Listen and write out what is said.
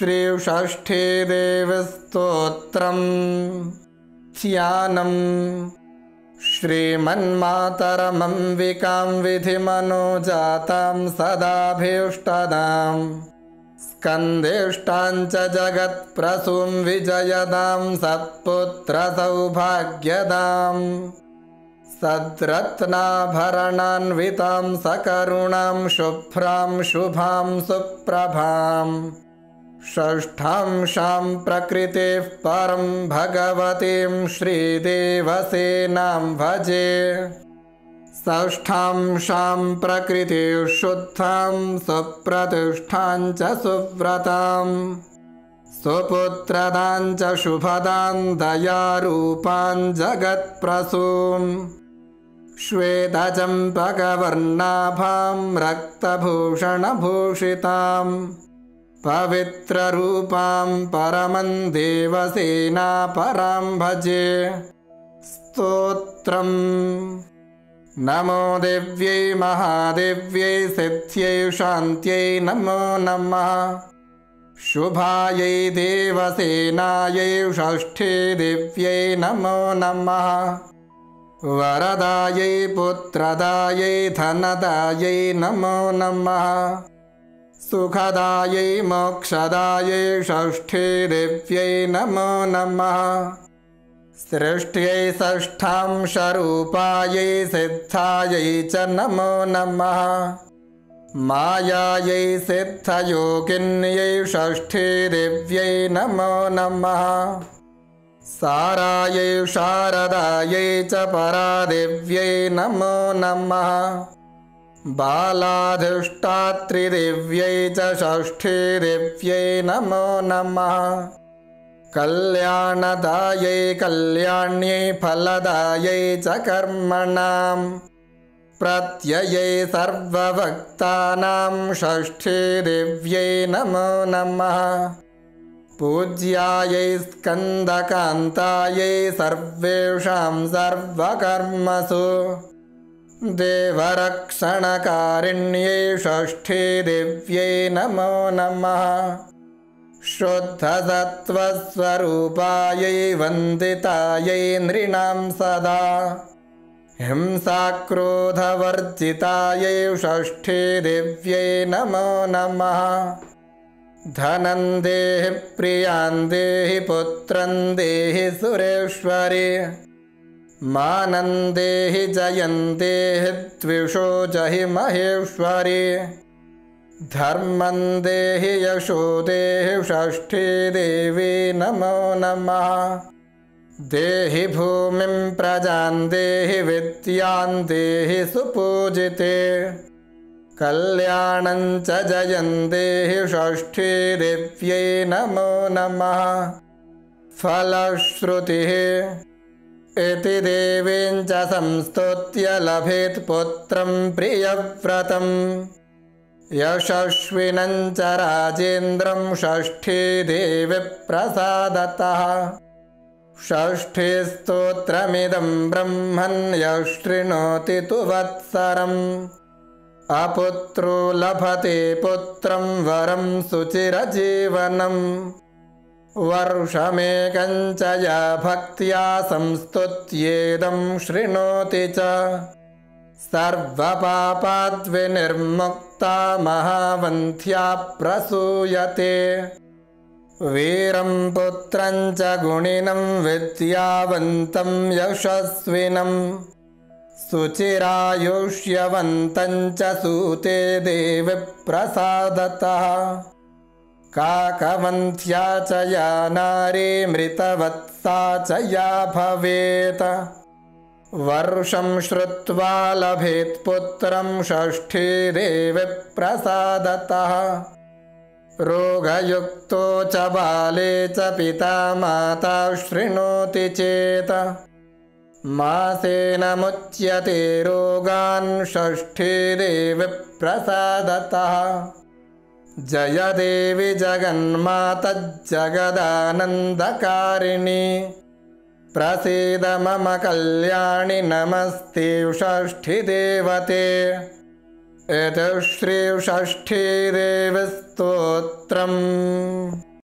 श्रीषष्ठी देवीस्तोत्रम् ध्यानम् श्रीमन्मातरमम्बिकां विधिमनोजातां सदाभीष्टदां स्कन्देष्टां च जगत्प्रसूं विजयदां सत्पुत्रसौभाग्यदां सद्रत्नाभरणान्वितां सकरुणां शुभ्रां शुभां सुप्रभां षष्ठांशां प्रकृतेः परं भगवतीं श्रीदेवसेनां भजे षष्ठांशां प्रकृतिः शुद्धां सुप्रतिष्ठां च सुव्रतां सुपुत्रदां च शुभदां दयारूपां जगत्प्रसूं श्वेतचम्पकवर्णाभां रक्तभूषणभूषितां पवित्ररूपां परमं देवसेनापरां भजे स्तोत्रम् नमो देव्यै महादेव्यै सिद्ध्यै शान्त्यै नमो नमः शुभायै देवसेनायै षष्ठी देव्यै नमो नमः वरदायै पुत्रदायै धनदायै नमो नमः सुखदायै मोक्षदायै षष्ठी देव्यै नमो नमः सृष्ट्यै षष्ठांशरूपायै सिद्धायै च नमो नमः मायायै सिद्धयोगिन्यै षष्ठी देव्यै नमो नमः सारायै शारदायै च परादेव्यै नमो नमः बालाधिष्ठात्रिदेव्यै च षष्ठी देव्यै नमो नमः कल्याणदायै कल्याण्यै फलदायै च कर्मणां प्रत्ययै सर्वभक्तानां षष्ठी देव्यै नमो नमः पूज्यायै स्कन्दकान्तायै सर्वेषां सर्वकर्मसु देवरक्षणकारिण्यै षष्ठी देव्यै नमो नमः शुद्धसत्त्वस्वरूपायै वन्दितायै नृणां सदा हिंसाक्रोधवर्जितायै षष्ठी देव्यै नमो नमः धनं देहि प्रियां देहि पुत्रं देहि सुरेश्वरी मानं देहि जयं देहि द्विषो जहि महेश्वरी धर्मं देहि यशो देहि षष्ठी देवी नमो नमः देहि भूमिं प्रजां देहि विद्यां देहि सुपूजिते कल्याणं च जयं देहि षष्ठी देव्यै नमो नमः फलश्रुतिः इति देवीं च संस्तुत्य लभेत् पुत्रं प्रियव्रतं यशस्विनं च राजेन्द्रं षष्ठी देवी प्रसादतः षष्ठी स्तोत्रमिदं ब्रह्मन् यशृणोति तु वत्सरम् अपुत्रो लभते पुत्रं वरं सुचिरजीवनं वर्षमेकं च या भक्त्या संस्तुत्येदं शृणोति च सर्वपापाद्विनिर्मुक्ता महावन्ध्या प्रसूयते वीरं पुत्रं च गुणिनं विद्यावन्तं यशस्विनं सुचिरायुष्यवन्तं च सूते देवी प्रसादतः काकवन्ध्या च या नारी मृतवत्सा च या भवेत् वर्षं श्रुत्वा लभेत् पुत्रं षष्ठी देवी प्रसादतः रोगयुक्तो च बाले च पिता माता शृणोति चेत् मासेन मुच्यते रोगान् षष्ठी देवी प्रसादतः जय देवी जगन्मातज्जगदानन्दकारिणी प्रसीद मम कल्याणि नमस्ते षष्ठी देवते इति श्री षष्ठी देवी स्तोत्रम्।